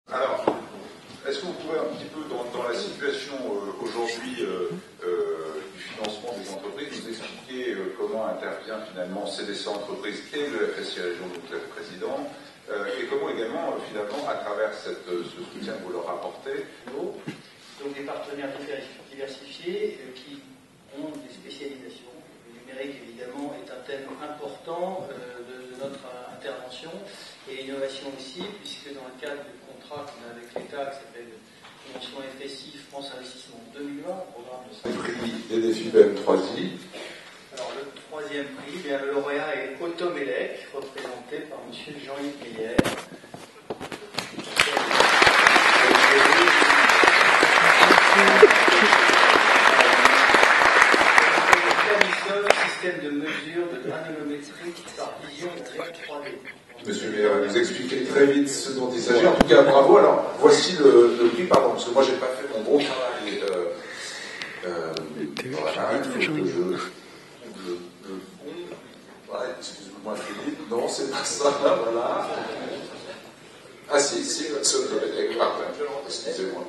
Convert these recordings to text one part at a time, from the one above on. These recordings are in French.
Alors, est-ce que vous pouvez un petit peu, dans la situation aujourd'hui du financement des entreprises, nous expliquer comment intervient finalement CDC Entreprises et le FSI Région, donc le président, et comment également, finalement, à travers ce soutien que vous leur apportez, donc des partenaires diversifiés qui ont des spécialisations. Le numérique, évidemment, est un thème important de notre intervention, et l'innovation aussi, puisque dans le cadre du contrat qu'on a avec l'État, qui s'appelle Convention FSI France Investissement 2020, programme de prix des défis BM3I. Alors, le troisième prix, bien, le lauréat est Automelec, représenté par M. Jean-Yves Meyer. Système de mesure de granulométrie par vision 3D. Monsieur Meyer va nous expliquer très vite ce dont il s'agit. En tout cas, bravo. Alors, voici le prix, pardon, parce que moi, j'ai pas fait mon gros travail. Voilà, il faut que ouais, excusez-moi, Philippe. Non, c'est pas ça, voilà. Ah, si, c'est Automelec, pardon. Excusez-moi.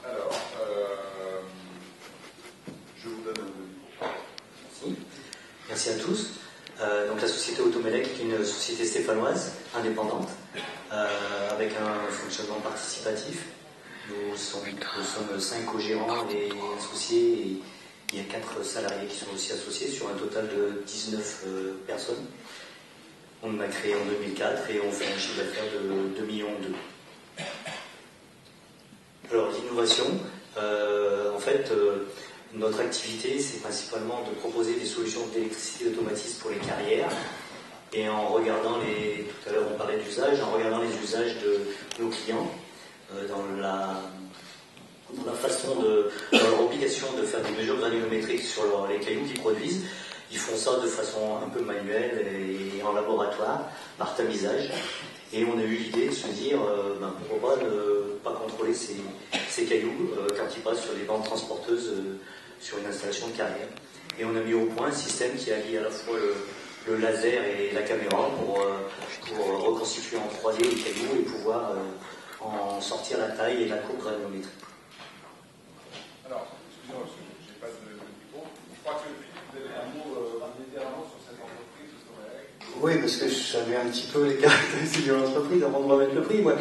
Alors, je vous donne un mot. Merci à tous. Donc la société Automelec est une société stéphanoise, indépendante, avec un fonctionnement participatif. Nous sommes 5 co-gérants et associés, et il y a 4 salariés qui sont aussi associés sur un total de 19 personnes. On a créé en 2004 et on fait un chiffre d'affaires de 2,2 millions. Alors l'innovation, en fait, notre activité, c'est principalement de proposer des solutions d'électricité automatisée pour les carrières. Et en regardant tout à l'heure on parlait d'usage, en regardant les usages de nos clients, dans la façon dans leur obligation de faire des mesures granulométriques sur les cailloux qu'ils produisent, ils font ça de façon un peu manuelle et en laboratoire, par tamisage. Et on a eu l'idée de se dire, pourquoi pas ne pas contrôler ces cailloux quand ils passent sur des bandes transporteuses sur une installation de carrière. Et on a mis au point un système qui allie à la fois le laser et la caméra pour reconstituer en 3D les cailloux et pouvoir en sortir la taille et la courbe granulométrique. Alors, excusez-moi, parce que je n'ai pas de micro. Je crois que vous avez un mot sur cette entreprise, Oui, parce que je savais un petit peu les caractéristiques de l'entreprise avant de remettre le prix. Moi,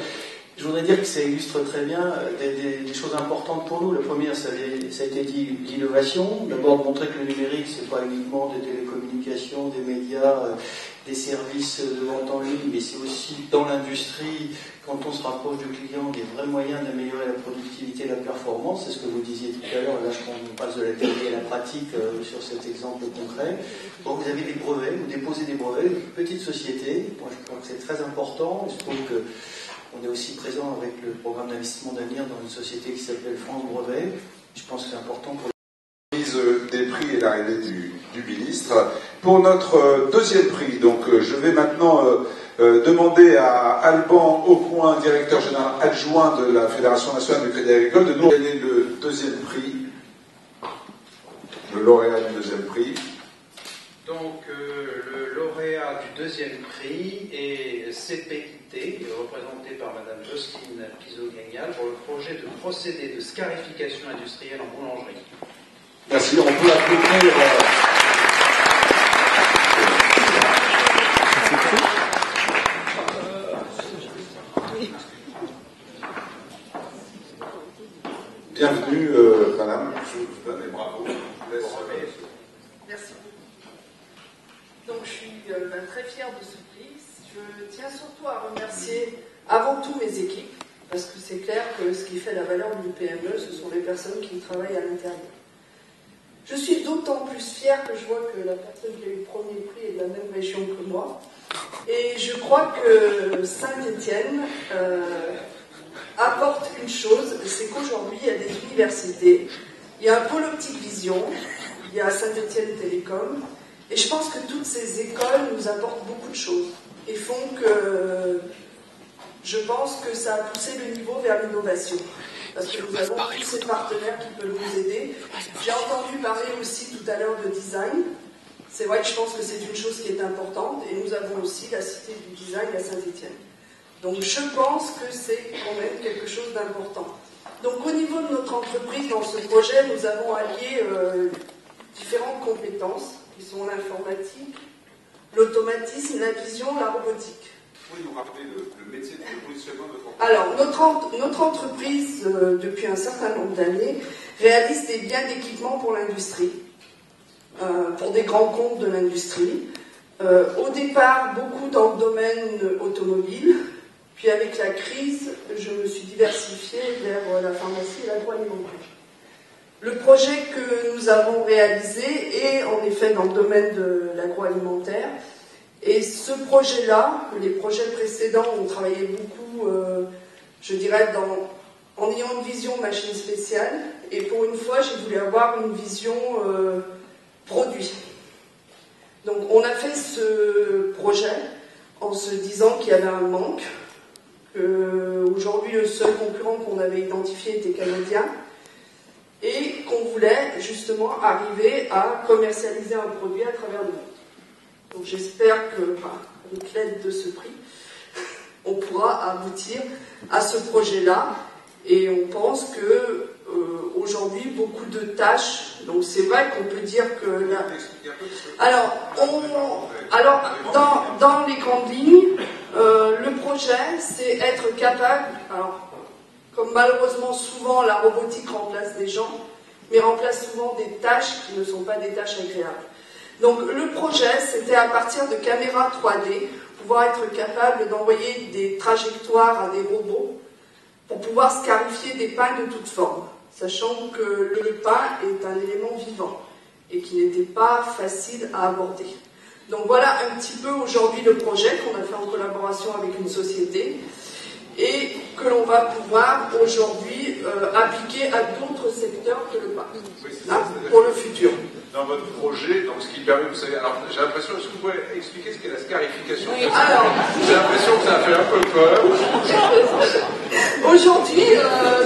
je voudrais dire que ça illustre très bien des choses importantes pour nous. La première, ça a été dit, l'innovation. D'abord, de montrer que le numérique, c'est pas uniquement des télécommunications, des médias, des services de vente en ligne, mais c'est aussi dans l'industrie, quand on se rapproche du client, des vrais moyens d'améliorer la productivité et la performance. C'est ce que vous disiez tout à l'heure. Là, on passe de la théorie à la pratique sur cet exemple concret. Bon, vous avez des brevets, vous déposez des brevets, une petite société. Moi, je crois que c'est très important. Je trouve que on est aussi présent avec le programme d'investissement d'avenir dans une société qui s'appelle France Brevet. Je pense que c'est important pour la mise des prix et l'arrivée du ministre. Pour notre deuxième prix, donc je vais maintenant demander à Alban Aucoin, directeur général adjoint de la Fédération nationale du Crédit Agricole, de nous donner le deuxième prix, le lauréat du deuxième prix. Donc, le lauréat du deuxième prix est CPIT, représenté par Mme Jocelyne Piso-Gagnal, pour le projet de procédé de scarification industrielle en boulangerie. Merci, on peut applaudir. Bienvenue, madame, je vous donne les bravos. Merci. Donc je suis très fière de ce prix. Je tiens surtout à remercier avant tout mes équipes, parce que c'est clair que ce qui fait la valeur d'une PME, ce sont les personnes qui travaillent à l'intérieur. Je suis d'autant plus fière que je vois que la personne qui a eu le premier prix est de la même région que moi. Et je crois que Saint-Étienne apporte une chose, c'est qu'aujourd'hui, il y a des universités, il y a un pôle optique vision, il y a Saint-Étienne Télécom, et je pense que toutes ces écoles nous apportent beaucoup de choses et font que je pense que ça a poussé le niveau vers l'innovation. Parce que nous avons tous ces partenaires qui peuvent nous aider. J'ai entendu parler aussi tout à l'heure de design. C'est vrai que je pense que c'est une chose qui est importante, et nous avons aussi la Cité du Design à Saint-Étienne. Donc je pense que c'est quand même quelque chose d'important. Donc au niveau de notre entreprise, dans ce projet, nous avons allié différentes compétences, qui sont l'informatique, l'automatisme, la vision, la robotique. Vous pouvez nous rappeler le métier de positionnement de votre entreprise? Alors, notre entreprise, depuis un certain nombre d'années, réalise des biens d'équipement pour l'industrie, pour des grands comptes de l'industrie. Au départ, beaucoup dans le domaine automobile, puis avec la crise, je me suis diversifiée vers la pharmacie et l'agroalimentaire. Le projet que nous avons réalisé est en effet dans le domaine de l'agroalimentaire. Et ce projet-là, les projets précédents ont travaillé beaucoup, je dirais, en ayant une vision machine spéciale. Et pour une fois, j'ai voulu avoir une vision produit. Donc on a fait ce projet en se disant qu'il y avait un manque. Aujourd'hui, le seul concurrent qu'on avait identifié était canadien. Et qu'on voulait justement arriver à commercialiser un produit à travers le monde. Donc j'espère que, avec l'aide de ce prix, on pourra aboutir à ce projet-là. Et on pense que aujourd'hui, beaucoup de tâches. Donc c'est vrai qu'on peut dire que là. Alors, dans les grandes lignes, le projet, c'est être capable. Alors, comme malheureusement souvent la robotique remplace des gens, mais remplace souvent des tâches qui ne sont pas des tâches agréables. Donc le projet, c'était à partir de caméras 3D, pouvoir être capable d'envoyer des trajectoires à des robots pour pouvoir scarifier des pains de toutes formes, sachant que le pain est un élément vivant et qui n'était pas facile à aborder. Donc voilà un petit peu aujourd'hui le projet qu'on a fait en collaboration avec une société et que l'on va pouvoir aujourd'hui appliquer à d'autres secteurs que le pain, pour le futur. Dans votre projet, donc ce qui permet, vous savez, alors j'ai l'impression, est-ce que vous pouvez expliquer ce qu'est la scarification? Alors, j'ai l'impression que ça a fait un peu peur. Aujourd'hui,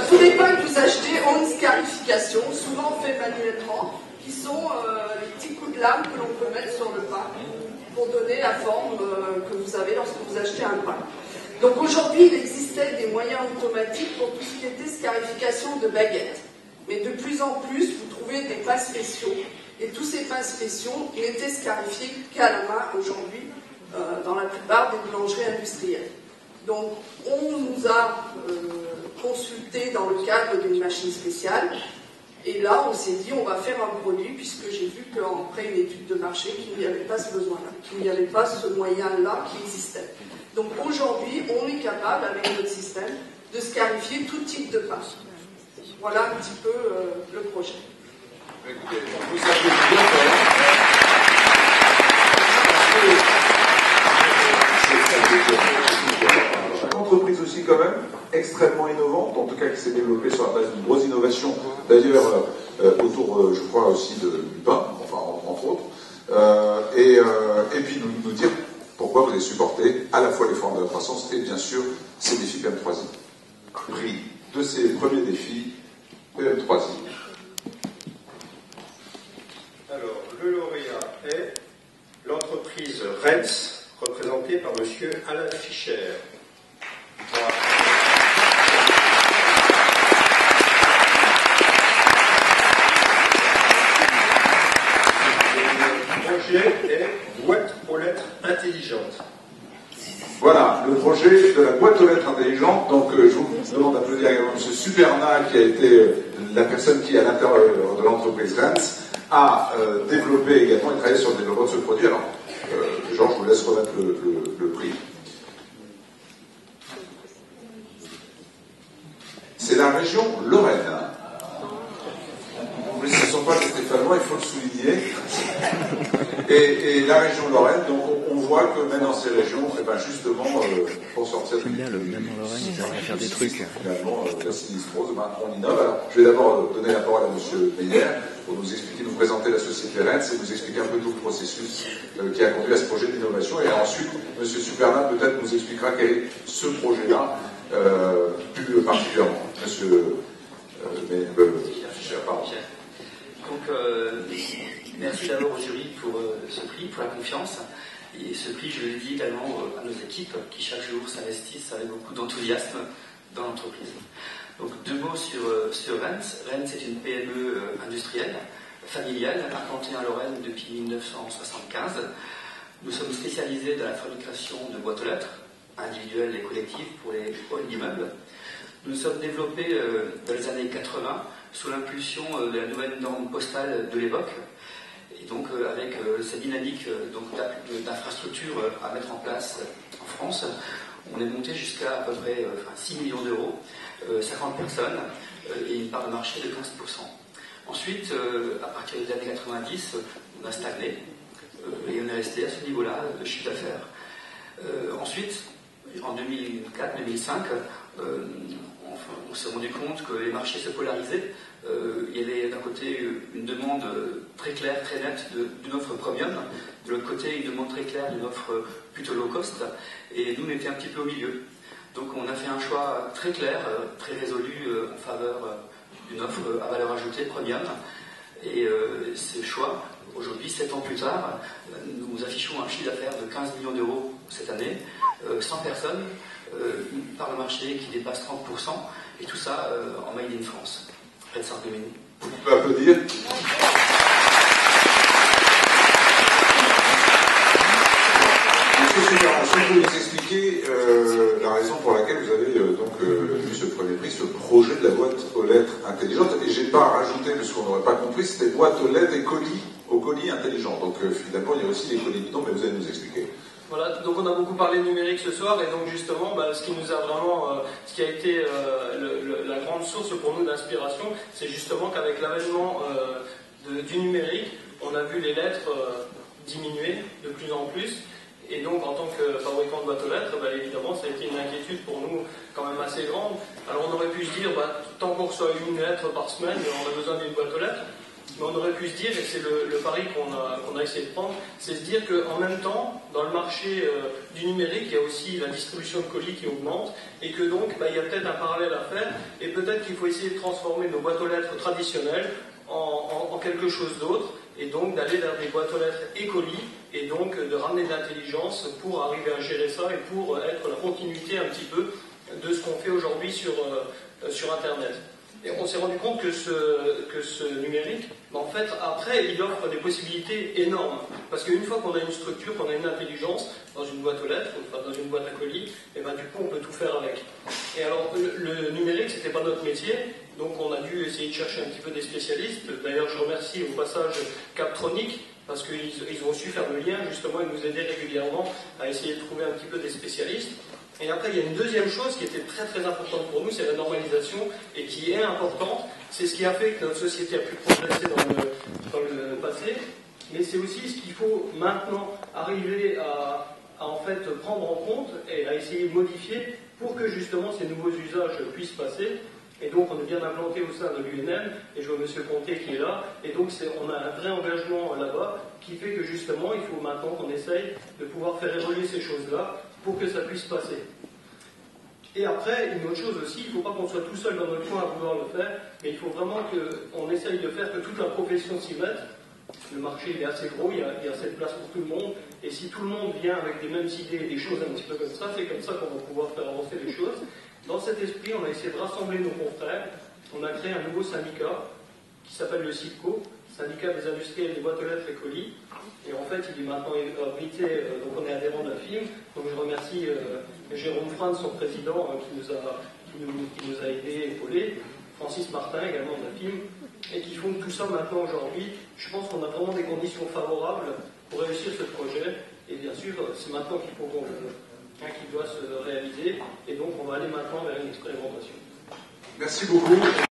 tous les pains que vous achetez ont une scarification, souvent fait manuellement, qui sont les petits coups de lame que l'on peut mettre sur le pain pour donner la forme que vous avez lorsque vous achetez un pain. Donc aujourd'hui, il existait des moyens automatiques pour tout ce qui était scarification de baguettes. Mais de plus en plus, vous trouvez des pains spéciaux. Et tous ces pains spéciaux n'étaient scarifiés qu'à la main aujourd'hui dans la plupart des boulangeries industrielles. Donc on nous a consulté dans le cadre d'une machine spéciale. Et là, on s'est dit, on va faire un produit, puisque j'ai vu qu'après une étude de marché, qu'il n'y avait pas ce besoin-là, qu'il n'y avait pas ce moyen-là qui existait. Donc aujourd'hui, on est capable, avec notre système, de scarifier tout type de pain. Voilà un petit peu le projet. Écoutez, vous savez bien Une entreprise aussi quand même, extrêmement innovante, en tout cas qui s'est développée sur la base d'une grosse innovation, d'ailleurs autour, je crois, aussi du pain, enfin entre autres, et puis nous dire pourquoi vous avez supporté à la fois les formes de la croissance et bien sûr ces défis PM3I. Prix de ces premiers défis PM3I. Alors, le lauréat est l'entreprise Renz, représentée par M. Alain Fischer. Le projet est boîte aux lettres intelligentes. Voilà, le projet de la boîte aux lettres intelligente. Donc, je vous demande d'applaudir également M. Superna, qui a été la personne qui, à l'intérieur de l'entreprise Renz, a développé également et travaillé sur le développement de ce produit. Alors, Georges, je vous laisse remettre le prix. C'est la région Lorraine. Mais ce ne sont pas les Stéphanois, il faut le souligner. Et la région Lorraine, donc on voit que même dans ces régions, et ben justement, pour sortir de bien, même en Lorraine, ils arrivent à faire des trucs. Finalement, la sinistrose, on innove. Alors, je vais d'abord donner la parole à M. Meyer pour nous expliquer, nous présenter la société Renz et nous expliquer un peu tout le processus qui a conduit à ce projet d'innovation. Et ensuite, M. Superna peut-être nous expliquera quel est ce projet-là plus particulièrement. Monsieur Fischer, pardon. Donc, Merci d'abord au jury pour ce prix, pour la confiance. Et ce prix, je le dis également à nos équipes qui chaque jour s'investissent avec beaucoup d'enthousiasme dans l'entreprise. Donc 2 mots sur Rennes. Rennes, c'est une PME industrielle, familiale, implantée en Lorraine depuis 1975. Nous sommes spécialisés dans la fabrication de boîtes aux lettres, individuelles et collectives pour les halls d'immeubles. Nous nous sommes développés dans les années 80 sous l'impulsion de la nouvelle norme postale de l'époque. Et donc avec cette dynamique d'infrastructures à mettre en place en France, on est monté jusqu'à peu près 6 millions d'euros, 50 personnes et une part de marché de 15%. Ensuite, à partir des années 90, on a stagné et on est resté à ce niveau-là de chiffre d'affaires. Ensuite, en 2004-2005, on s'est rendu compte que les marchés se polarisaient. Il y avait d'un côté une demande très claire, très nette d'une offre premium, de l'autre côté une demande très claire d'une offre plutôt low cost, et nous on était un petit peu au milieu. Donc on a fait un choix très clair, très résolu en faveur d'une offre à valeur ajoutée premium, et ce choix, aujourd'hui, 7 ans plus tard, nous affichons un chiffre d'affaires de 15 millions d'euros cette année, 100 personnes, une part de marché qui dépasse 30%, et tout ça en Made in France. Près de 5 minutes. On peut applaudir. Monsieur Superman, est-ce que vous pouvez nous expliquer la raison pour laquelle vous avez eu ce premier prix, ce projet de la boîte aux lettres intelligente? Et j'ai pas rajouté, parce qu'on n'aurait pas compris, c'était boîte aux lettres et colis, aux colis intelligents. Donc finalement, il y a aussi les colis bidons, mais vous allez nous expliquer. Voilà, donc on a beaucoup parlé de numérique ce soir, et donc justement, ce qui nous a vraiment, ce qui a été la grande source pour nous d'inspiration, c'est justement qu'avec l'avènement du numérique, on a vu les lettres diminuer de plus en plus, et donc en tant que fabricant de boîtes aux lettres, évidemment, ça a été une inquiétude pour nous quand même assez grande. Alors on aurait pu se dire, tant qu'on reçoit une lettre par semaine, on a besoin d'une boîte aux lettres. Mais on aurait pu se dire, et c'est le pari qu'on a essayé de prendre, c'est se dire qu'en même temps, dans le marché du numérique, il y a aussi la distribution de colis qui augmente, et que donc il y a peut-être un parallèle à faire, et peut-être qu'il faut essayer de transformer nos boîtes aux lettres traditionnelles en quelque chose d'autre, et donc d'aller vers des boîtes aux lettres et colis, et donc de ramener de l'intelligence pour arriver à gérer ça, et pour être la continuité un petit peu de ce qu'on fait aujourd'hui sur Internet. Et on s'est rendu compte que ce numérique, en fait, après, il offre des possibilités énormes. Parce qu'une fois qu'on a une structure, qu'on a une intelligence dans une boîte aux lettres, enfin dans une boîte à colis, et du coup, on peut tout faire avec. Et alors, le numérique, c'était pas notre métier, donc on a dû essayer de chercher un petit peu des spécialistes. D'ailleurs, je remercie au passage Captronic, parce qu'ils ont su faire le lien, justement, et nous aider régulièrement à essayer de trouver un petit peu des spécialistes. Et après, il y a une deuxième chose qui était très très importante pour nous, c'est la normalisation, et qui est importante. C'est ce qui a fait que notre société a pu progresser dans le passé, mais c'est aussi ce qu'il faut maintenant arriver à en fait prendre en compte et à essayer de modifier pour que justement ces nouveaux usages puissent passer. Et donc on est bien implanté au sein de l'UNM, et je vois M. Comté qui est là, et donc on a un vrai engagement là-bas qui fait que justement il faut maintenant qu'on essaye de pouvoir faire évoluer ces choses-là pour que ça puisse passer. Et après, une autre chose aussi, il ne faut pas qu'on soit tout seul dans notre coin à vouloir le faire, mais il faut vraiment qu'on essaye de faire que toute la profession s'y mette. Le marché il est assez gros, il y a assez de place pour tout le monde, et si tout le monde vient avec des mêmes idées et des choses un petit peu comme ça, c'est comme ça qu'on va pouvoir faire avancer les choses. Dans cet esprit, on a essayé de rassembler nos confrères, on a créé un nouveau syndicat qui s'appelle le SIPCO, syndicat des industriels des boîtes aux lettres et colis, et en fait il est maintenant abrité, donc on est adhérent de la FIM, donc je remercie Jérôme Franz, son président, qui nous a aidés, épaulés, Francis Martin également de la FIM, et qui font tout ça maintenant aujourd'hui. Je pense qu'on a vraiment des conditions favorables pour réussir ce projet, et bien sûr c'est maintenant qu'il faut qui doit se réaliser, et donc on va aller maintenant vers une expérimentation. Merci beaucoup.